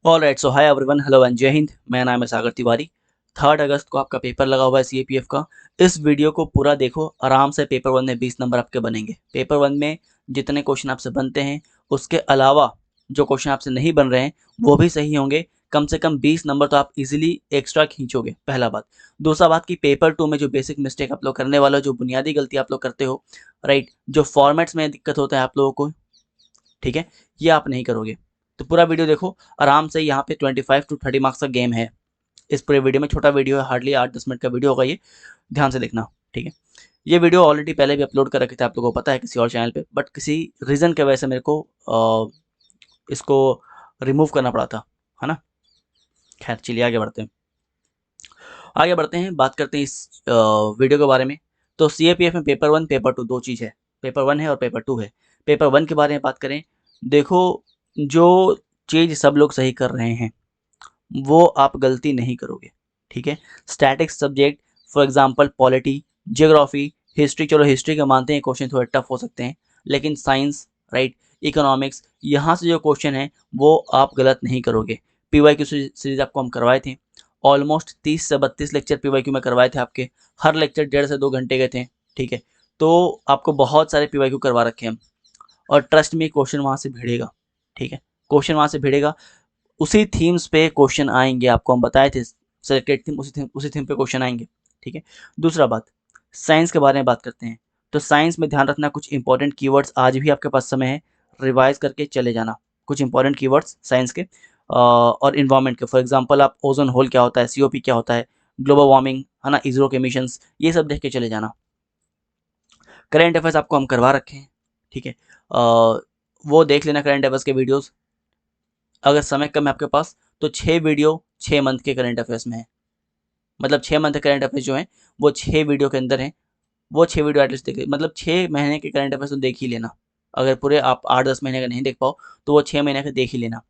Alright, so hi everyone, hello and जय हिंद। मेरा नाम है सागर तिवारी। 3 अगस्त को आपका पेपर लगा हुआ है सीएपीएफ का। इस वीडियो को पूरा देखो आराम से। पेपर 1 में 20 नंबर आपके बनेंगे। पेपर 1 में जितने क्वेश्चन आपसे बनते हैं उसके अलावा जो क्वेश्चन आपसे नहीं बन रहे हैं वो भी सही होंगे। कम से कम 20 नंबर तो आप इजीली एक्स्ट्रा खींचोगे, पहला बात। दूसरा बात की पेपर 2 में जो बेसिक मिस्टेक आप लोग करने वाले हो, जो बुनियादी गलती आप लोग करते हो, राइट, जो फॉर्मेट्स में दिक्कत होता है आप लोगों को, ठीक है, ये आप नहीं करोगे। तो पूरा वीडियो देखो आराम से। यहाँ पे 25 to 30 मार्क्स का गेम है इस पूरे वीडियो में। छोटा वीडियो है, हार्डली 8-10 मिनट का वीडियो होगा ये, ध्यान से देखना, ठीक है। ये वीडियो ऑलरेडी पहले भी अपलोड कर रखे थे, आप लोगों को पता है, किसी और चैनल पे, बट किसी रीज़न की वजह से मेरे को इसको रिमूव करना पड़ा था, है ना। खैर चलिए आगे बढ़ते हैं, बात करते हैं इस वीडियो के बारे में। तो सीएपीएफ में पेपर 1 पेपर 2 दो चीज़ है। पेपर 1 है और पेपर 2 है। पेपर 1 के बारे में बात करें, देखो, जो चीज़ सब लोग सही कर रहे हैं वो आप गलती नहीं करोगे, ठीक है। Statics subject, for example polity, geography, history, चलो हिस्ट्री का मानते हैं क्वेश्चन थोड़े टफ हो सकते हैं, लेकिन साइंस, राइट, इकोनॉमिक्स, यहाँ से जो क्वेश्चन है वो आप गलत नहीं करोगे। पीवाईक्यू सीरीज आपको हम करवाए थे, ऑलमोस्ट 30 से 32 लेक्चर पीवाईक्यू में करवाए थे आपके। हर लेक्चर 1.5 से 2 घंटे के थे, ठीक है। तो आपको बहुत सारे पीवाईक्यू करवा रखे हैं हम, और ट्रस्ट में क्वेश्चन वहाँ से भिड़ेगा, ठीक है। क्वेश्चन वहाँ से भिड़ेगा, उसी थीम्स पे क्वेश्चन आएंगे, आपको हम बताए थे सेलेक्टेड थीम, उसी थीम पे क्वेश्चन आएंगे, ठीक है। दूसरा बात, साइंस के बारे में बात करते हैं। तो साइंस में ध्यान रखना, कुछ इंपॉर्टेंट कीवर्ड्स आज भी आपके पास समय है, रिवाइज करके चले जाना। कुछ इंपॉर्टेंट कीवर्ड्स साइंस के और इन्वायरमेंट के, फॉर एग्जांपल आप ओजोन होल क्या होता है, सीओपी क्या होता है, ग्लोबल वार्मिंग, है ना, इसरो के मिशंस, ये सब देख के चले जाना। करेंट अफेयर्स आपको हम करवा रखे हैं, ठीक है। वो देख लेना करेंट अफेयर्स के वीडियोस। अगर समय कम है आपके पास तो 6 वीडियो 6 मंथ के करंट अफेयर्स में है, मतलब 6 मंथ के करंट अफेयर्स जो हैं वो 6 वीडियो के अंदर हैं। वो 6 वीडियो एटलीस्ट देख, मतलब 6 महीने के करंट अफेयर्स तो देख ही लेना। अगर पूरे आप 8-10 महीने का नहीं देख पाओ तो वो 6 महीने का देख ही लेना।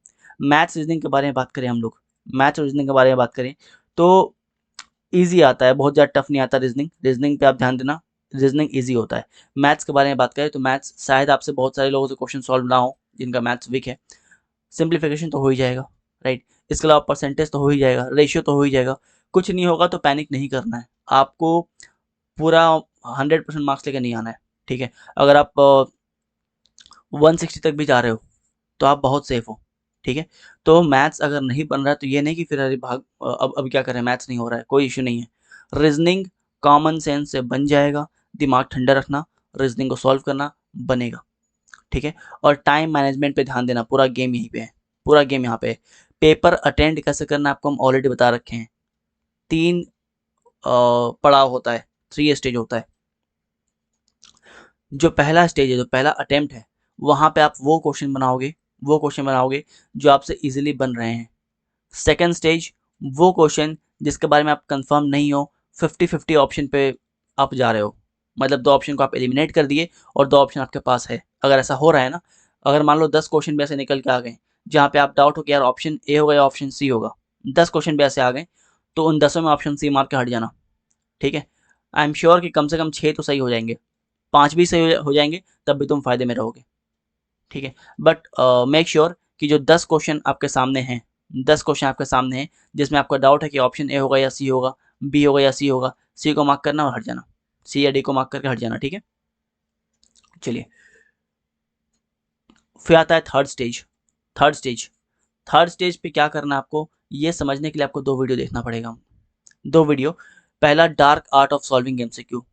मैथ्स रीजनिंग के बारे में बात करें हम लोग, मैथ्स रीजनिंग के बारे में बात करें तो ईजी आता है, बहुत ज़्यादा टफ नहीं आता। रीजनिंग रीजनिंग पे आप ध्यान देना, रीजनिंग ईजी होता है। मैथ्स के बारे में बात करें तो मैथ्स शायद आपसे बहुत सारे लोगों से क्वेश्चन सॉल्व ना हो जिनका मैथ्स वीक है। सिंप्लीफिकेशन तो हो ही जाएगा, राइट। इसके अलावा परसेंटेज तो हो ही जाएगा, रेशियो तो हो ही जाएगा। कुछ नहीं होगा तो पैनिक नहीं करना है आपको, पूरा 100% मार्क्स लेकर नहीं आना है, ठीक है। अगर आप 160 तक भी जा रहे हो तो आप बहुत सेफ हो, ठीक है। तो मैथ्स अगर नहीं बन रहा है तो ये नहीं कि फिर अरे भाग, अब क्या करें, मैथ्स नहीं हो रहा है, कोई इशू नहीं है। रीजनिंग कॉमन सेंस से बन जाएगा, दिमाग ठंडा रखना, रीजनिंग को सॉल्व करना, बनेगा, ठीक है। और टाइम मैनेजमेंट पे ध्यान देना, पूरा गेम यहीं पे है, पूरा गेम यहाँ पे है। पेपर अटेंड कैसे करना आपको हम ऑलरेडी बता रखे हैं। 3 पड़ाव होता है, 3 स्टेज होता है। जो पहला स्टेज है, जो पहला अटेम्प्ट है, वहाँ पे आप वो क्वेश्चन बनाओगे, वो क्वेश्चन बनाओगे जो आपसे इजीली बन रहे हैं। सेकंड स्टेज, वो क्वेश्चन जिसके बारे में आप कंफर्म नहीं हो, 50-50 ऑप्शन पे आप जा रहे हो, मतलब 2 ऑप्शन को आप एलिमिनेट कर दिए और 2 ऑप्शन आपके पास है। अगर ऐसा हो रहा है ना, अगर मान लो 10 क्वेश्चन भी ऐसे निकल के आ गए जहाँ पे आप डाउट हो कि यार ऑप्शन ए होगा या ऑप्शन सी होगा, 10 क्वेश्चन भी ऐसे आ गए, तो उन 10 में ऑप्शन सी मार के हट जाना, ठीक है। आई एम श्योर कि कम से कम 6 तो सही हो जाएंगे, 5 भी सही हो जाएंगे, तब भी तुम फायदे में रहोगे, ठीक है। बट मेक श्योर कि जो 10 क्वेश्चन आपके सामने हैं, 10 क्वेश्चन आपके सामने हैं जिसमें आपका डाउट है कि ऑप्शन ए होगा या सी होगा, बी होगा या सी होगा, सी को मार्क करना और हट जाना, सी या डी को मार्क करके हट जाना, ठीक है। चलिए, फिर आता है थर्ड स्टेज पे क्या करना है आपको, ये समझने के लिए आपको 2 वीडियो देखना पड़ेगा। 2 वीडियो, पहला dark art of solving MCQ,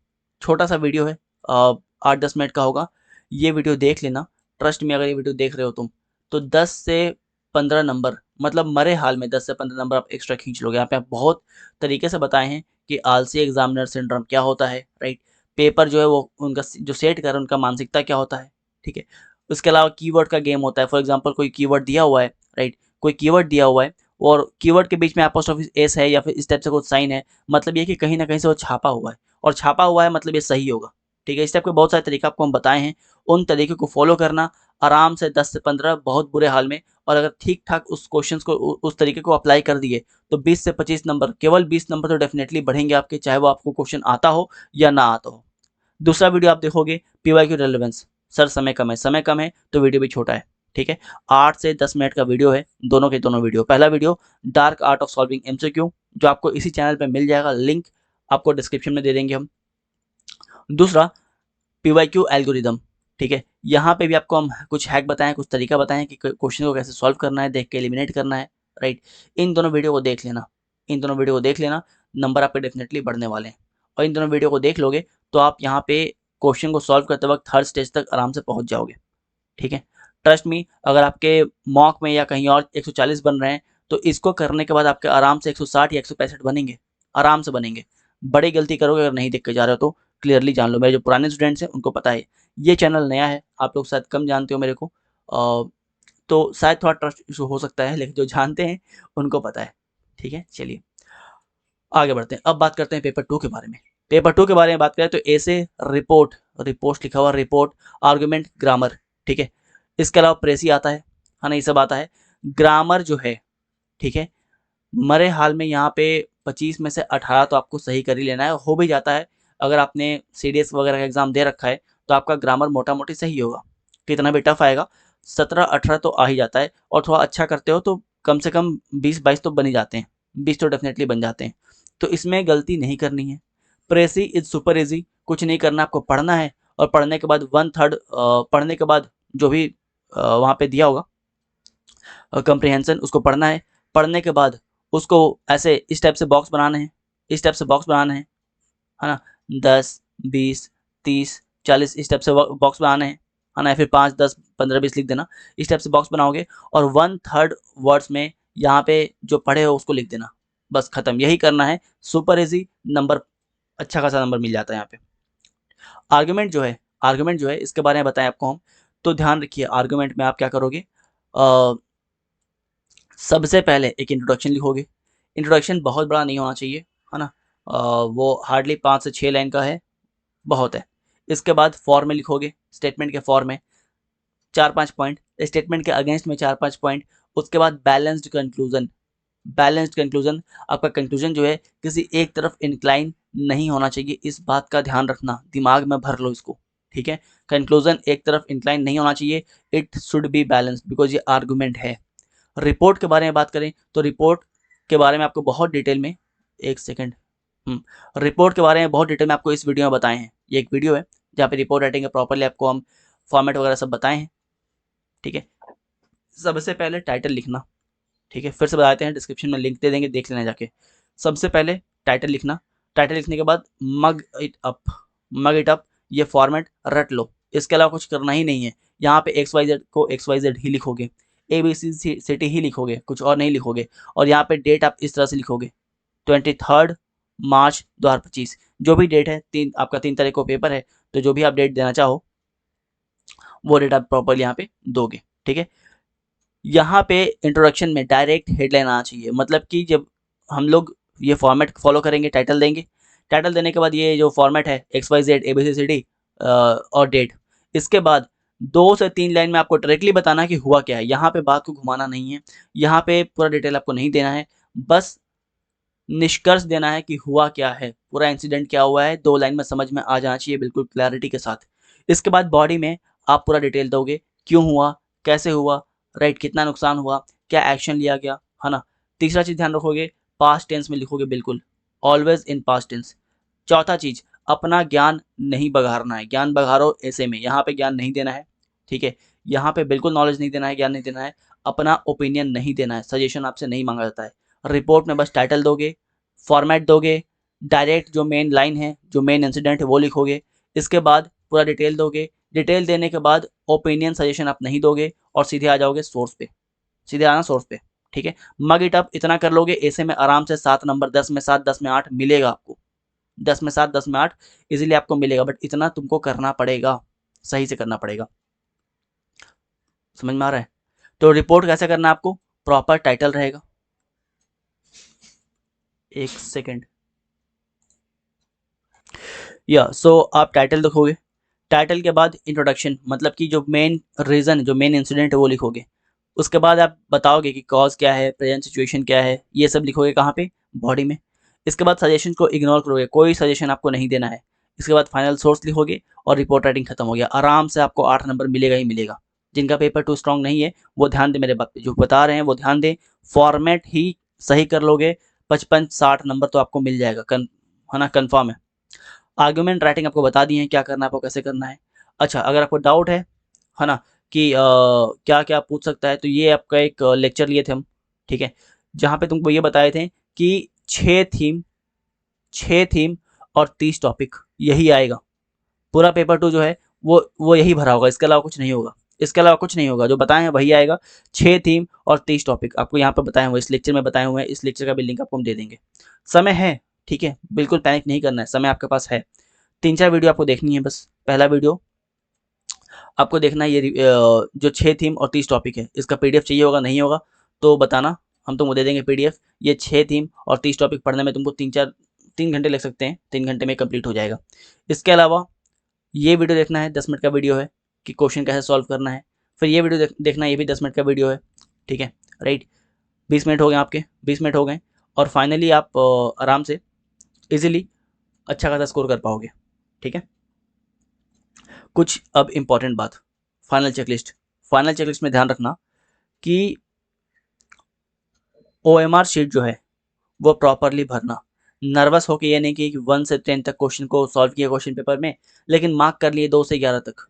छोटा सा वीडियो है, 8-10 मिनट का होगा। ये वीडियो देख लेना, ट्रस्ट में, अगर ये वीडियो देख रहे हो तुम तो 10 से 15 नंबर, मतलब मरे हाल में 10 से 15 नंबर आप एक्स्ट्रा खींच लोगे। यहाँ पे आप बहुत तरीके से बताए हैं कि आलसी एग्जामिनर सिंड्रोम क्या होता है, राइट। पेपर जो है वो उनका जो सेट कर रहा है उनका मानसिकता क्या होता है, ठीक है। उसके अलावा कीवर्ड का गेम होता है, फॉर एग्जाम्पल कोई कीवर्ड दिया हुआ है, राइट, कोई कीवर्ड दिया हुआ है और कीवर्ड के बीच में एपोस्ट्रोफी एस है या फिर इस टाइप से कुछ साइन है, मतलब ये कि कहीं ना कहीं से वो छापा हुआ है, और छापा हुआ है मतलब ये सही होगा, ठीक है। इस टाइप के बहुत सारे तरीके आपको हम बताए हैं, उन तरीके को फॉलो करना आराम से 10 से 15 बहुत बुरे हाल में। और अगर ठीक ठाक उस क्वेश्चंस को उस तरीके को अप्लाई कर दिए तो 20 से 25 नंबर, केवल 20 नंबर तो डेफिनेटली बढ़ेंगे आपके, चाहे वो आपको क्वेश्चन आता हो या ना आता हो। दूसरा वीडियो आप देखोगे पीवाईक्यू रेलेवेंस, सर समय कम है, समय कम है तो वीडियो भी छोटा है, ठीक है। 8 से 10 मिनट का वीडियो है, दोनों के दोनों वीडियो। पहला video dark art of solving MCQ, जो आपको इसी चैनल पे मिल जाएगा, लिंक आपको डिस्क्रिप्शन में दे देंगे हम। दूसरा पीवाईक्यू एल्गोरिदम, ठीक है। यहाँ पे भी आपको हम कुछ हैक बताएं, कुछ तरीका बताएं कि क्वेश्चन को कैसे सॉल्व करना है, देख के एलिमिनेट करना है, राइट। इन दोनों वीडियो को देख लेना, इन दोनों वीडियो को देख लेना, नंबर आपके डेफिनेटली बढ़ने वाले हैं। और इन दोनों वीडियो को देख लोगे तो आप यहाँ पे क्वेश्चन को सॉल्व करते वक्त थर्ड स्टेज तक आराम से पहुंच जाओगे, ठीक है। ट्रस्ट मी, अगर आपके मॉक में या कहीं और 140 बन रहे हैं तो इसको करने के बाद आपके आराम से 160 या 165 बनेंगे, आराम से बनेंगे। बड़ी गलती करोगे अगर नहीं देख के जा रहे हो तो, क्लियरली जान लो। मेरे जो पुराने स्टूडेंट्स हैं उनको पता है, ये चैनल नया है, आप लोग शायद कम जानते हो मेरे को, तो शायद थोड़ा ट्रस्ट इशू हो सकता है, लेकिन जो जानते हैं उनको पता है, ठीक है। चलिए आगे बढ़ते हैं। अब बात करते हैं पेपर 2 के बारे में। पेपर 2 के बारे में बात करें तो ऐसे रिपोर्ट, रिपोर्ट लिखा हुआ, रिपोर्ट, आर्गुमेंट, ग्रामर, ठीक है। इसके अलावा प्रेसी आता है ना, ये सब आता है। ग्रामर जो है, ठीक है, मरे हाल में यहाँ पे 25 में से 18 तो आपको सही कर ही लेना है, हो भी जाता है। अगर आपने सीडीएस वगैरह का एग्जाम दे रखा है तो आपका ग्रामर मोटा मोटी सही होगा, कितना भी टफ आएगा 17-18 तो आ ही जाता है। और थोड़ा अच्छा करते हो तो कम से कम 20-22 तो बन ही जाते हैं, 20 तो डेफिनेटली बन जाते हैं। तो इसमें गलती नहीं करनी है। प्रेसी इज सुपर इजी, कुछ नहीं करना, आपको पढ़ना है और पढ़ने के बाद 1/3 पढ़ने के बाद जो भी वहाँ पे दिया होगा कंप्रिहेंशन, उसको पढ़ना है। पढ़ने के बाद उसको ऐसे इस टाइप से बॉक्स बनाने हैं, इस टाइप से बॉक्स बनाने हैं, है ना। 10, 20, 30, 40 इस टाइप से बॉक्स बनाने हैं, है ना। फिर 5, 10, 15, 20 लिख देना, इस टाइप से बॉक्स बनाओगे। और 1/3 वर्ड्स में यहाँ पे जो पढ़े हो उसको लिख देना, बस खत्म। यही करना है, सुपर इजी, नंबर अच्छा खासा नंबर मिल जाता है यहाँ पे। आर्गुमेंट जो है, आर्गुमेंट जो है इसके बारे में बताएं आपको हम, तो ध्यान रखिए। आर्गुमेंट में आप क्या करोगे, सबसे पहले एक इंट्रोडक्शन लिखोगे। इंट्रोडक्शन बहुत बड़ा नहीं होना चाहिए, है ना। वो हार्डली 5 से 6 लाइन का है, बहुत है। इसके बाद फॉर में लिखोगे, स्टेटमेंट के फॉर में 4-5 पॉइंट, स्टेटमेंट के अगेंस्ट में 4-5 पॉइंट। उसके बाद बैलेंस्ड कंक्लूजन, बैलेंस्ड कंक्लूजन, आपका कंक्लूजन जो है किसी एक तरफ इंक्लाइन नहीं होना चाहिए, इस बात का ध्यान रखना, दिमाग में भर लो इसको, ठीक है। कंक्लूजन एक तरफ इंक्लाइन नहीं होना चाहिए, it should be balanced, because ये आर्गुमेंट है। रिपोर्ट के बारे में बात करें तो रिपोर्ट के बारे में आपको बहुत डिटेल में, एक सेकेंड, रिपोर्ट के बारे में बहुत डिटेल में आपको इस वीडियो में बताए हैं। ये एक वीडियो है जहाँ पे रिपोर्ट राइटिंग प्रॉपरली आपको हम फॉर्मेट वगैरह सब बताए हैं, ठीक है। सबसे पहले टाइटल लिखना, ठीक है। फिर से बताते हैं, डिस्क्रिप्शन में लिंक दे देंगे, देख लेना जाके। सबसे पहले टाइटल लिखना, टाइटल लिखने के बाद mug it up, mug it up, ये फॉर्मेट रट लो, इसके अलावा कुछ करना ही नहीं है। यहाँ पे XYZ को XYZ ही लिखोगे, ABC सिटी ही लिखोगे, कुछ और नहीं लिखोगे। और यहाँ पे डेट आप इस तरह से लिखोगे, 23 मार्च 2025, जो भी डेट है, आपका 3 तारीख को पेपर है, तो जो भी आप डेट देना चाहो वो डेट आप प्रॉपरली यहाँ पे दोगे, ठीक है। यहाँ पे इंट्रोडक्शन में डायरेक्ट हेडलाइन आना चाहिए, मतलब कि जब हम लोग ये फॉर्मेट फॉलो करेंगे, टाइटल देंगे, टाइटल देने के बाद ये जो फॉर्मेट है XYZ ABCD और डेट, इसके बाद 2 से 3 लाइन में आपको डायरेक्टली बताना कि हुआ क्या है। यहाँ पे बात को घुमाना नहीं है, यहाँ पे पूरा डिटेल आपको नहीं देना है, बस निष्कर्ष देना है कि हुआ क्या है, पूरा इंसिडेंट क्या हुआ है, 2 लाइन में समझ में आ जाना चाहिए, बिल्कुल क्लैरिटी के साथ। इसके बाद बॉडी में आप पूरा डिटेल दोगे, क्यों हुआ, कैसे हुआ, राइट, कितना नुकसान हुआ, क्या एक्शन लिया गया, है ना। तीसरा चीज ध्यान रखोगे, पास्ट टेंस में लिखोगे, बिल्कुल ऑलवेज इन पास्ट टेंस। चौथा चीज, अपना ज्ञान नहीं बघारना है, ज्ञान बघारो ऐसे में, यहाँ पे ज्ञान नहीं देना है, ठीक है। यहाँ पे बिल्कुल नॉलेज नहीं देना है, ज्ञान नहीं देना है, अपना ओपिनियन नहीं देना है, सजेशन आपसे नहीं मांगा जाता है। रिपोर्ट में बस टाइटल दोगे, फॉर्मेट दोगे, डायरेक्ट जो मेन लाइन है, जो मेन इंसिडेंट है वो लिखोगे। इसके बाद पूरा डिटेल दोगे, डिटेल देने के बाद ओपिनियन सजेशन आप नहीं दोगे और सीधे आ जाओगे सोर्स पे, सीधे आना सोर्स पे, ठीक है। मग इट अप इतना कर लोगे, ऐसे में आराम से 7 नंबर, 10 में 7, 10 में 8 मिलेगा आपको, 10 में 7, 10 में 8 इजीली आपको मिलेगा। बट इतना तुमको करना पड़ेगा, सही से करना पड़ेगा, समझ में आ रहा है। तो रिपोर्ट कैसे करना है आपको, प्रॉपर टाइटल रहेगा, एक सेकेंड, या सो आप टाइटल लिखोगे, टाइटल के बाद इंट्रोडक्शन, मतलब कि जो मेन रीजन, जो मेन इंसिडेंट है वो लिखोगे। उसके बाद आप बताओगे कि कॉज क्या है, प्रेजेंट सिचुएशन क्या है, ये सब लिखोगे कहाँ पे, बॉडी में। इसके बाद सजेशन को इग्नोर करोगे, कोई सजेशन आपको नहीं देना है। इसके बाद फाइनल सोर्स लिखोगे और रिपोर्ट राइटिंग खत्म हो गया, आराम से आपको 8 नंबर मिलेगा ही मिलेगा, जिनका पेपर 2 स्ट्रांग नहीं है वो ध्यान दें मेरे बात पे, जो बता रहे हैं वो ध्यान दें। फॉर्मेट ही सही कर लोगे 55-60 नंबर तो आपको मिल जाएगा, है ना, कन्फर्म है। आर्गुमेंट राइटिंग आपको बता दिए हैं क्या करना है, आपको कैसे करना है। अच्छा, अगर आपको डाउट है ना, कि क्या क्या पूछ सकता है, तो ये आपका एक लेक्चर लिए थे हम, ठीक है, जहाँ पे तुमको ये बताए थे कि 6 थीम और 30 टॉपिक यही आएगा। पूरा पेपर 2 जो है वो यही भरा होगा, इसके अलावा कुछ नहीं होगा, इसके अलावा कुछ नहीं होगा, जो बताए हैं वही आएगा। 6 थीम और 30 टॉपिक आपको यहाँ पे बताए हुए, इस लेक्चर में बताए हुए हैं, इस लेक्चर का भी लिंक आपको हम दे देंगे। समय है, ठीक है, बिल्कुल पैनिक नहीं करना है, समय आपके पास है। 3-4 वीडियो आपको देखनी है बस। पहला वीडियो आपको देखना है, ये जो 6 थीम और 30 टॉपिक है, इसका पीडीएफ चाहिए होगा, नहीं होगा तो बताना, हम तुमको दे देंगे पीडीएफ। ये 6 थीम और 30 टॉपिक पढ़ने में तुमको 3 घंटे लग सकते हैं, 3 घंटे में कंप्लीट हो जाएगा। इसके अलावा ये वीडियो देखना है, 10 मिनट का वीडियो है कि क्वेश्चन कैसे सॉल्व करना है। फिर ये वीडियो देखना है, ये भी 10 मिनट का वीडियो है, ठीक है, राइट। 20 मिनट हो गए आपके, 20 मिनट हो गए, और फाइनली आप आराम से इजीली अच्छा खासा स्कोर कर पाओगे, ठीक है। कुछ अब इम्पॉर्टेंट बात, फाइनल चेकलिस्ट में ध्यान रखना कि OMR शीट जो है वो प्रॉपरली भरना। नर्वस होके ये नहीं कि 1 से 10 तक क्वेश्चन को सॉल्व किया क्वेश्चन पेपर में, लेकिन मार्क कर लिए 2 से 11 तक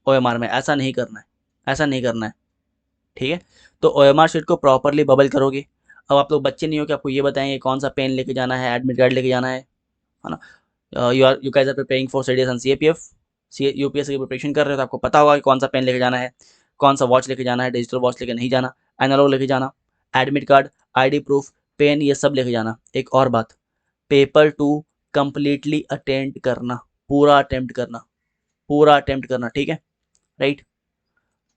OMR में, ऐसा नहीं करना है, ऐसा नहीं करना है, ठीक है। तो OMR शीट को प्रॉपरली बबल करोगे। अब आप लोग बच्चे नहीं हो कि आपको ये बताएंगे कौन सा पेन लेके जाना है, एडमिट कार्ड लेके जाना है ना। You guys are preparing for studies on CAPF, UPSC की प्रिपरेशन कर रहे हो, तो आपको पता होगा कि कौन सा पेन लेके जाना है, कौन सा वॉच लेके जाना है, डिजिटल वॉच लेके नहीं जाना, एनालॉग लेके जाना, admit card, ID proof, pen, ये सब लेके जाना। एक और बात, पेपर 2 कंप्लीटली अटेम्प्ट करना, पूरा अटेम्प्ट करना, पूरा अटेम्प्ट करना, ठीक है, राइट।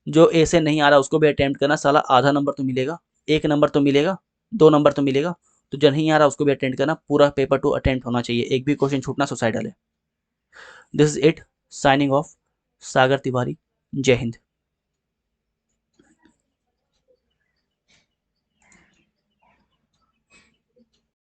जो ए से नहीं आ रहा उसको भी अटेम्प्ट करना, साला आधा नंबर तो मिलेगा, 1 नंबर तो मिलेगा, 2 नंबर तो मिलेगा, तो जो नहीं आ रहा उसको भी अटेम्प्ट करना, पूरा पेपर 2 अटेम्प्ट होना चाहिए, एक भी क्वेश्चन छूटना सुसाइडल है। This is it, signing off, Sagar Tiwari, जय हिंद।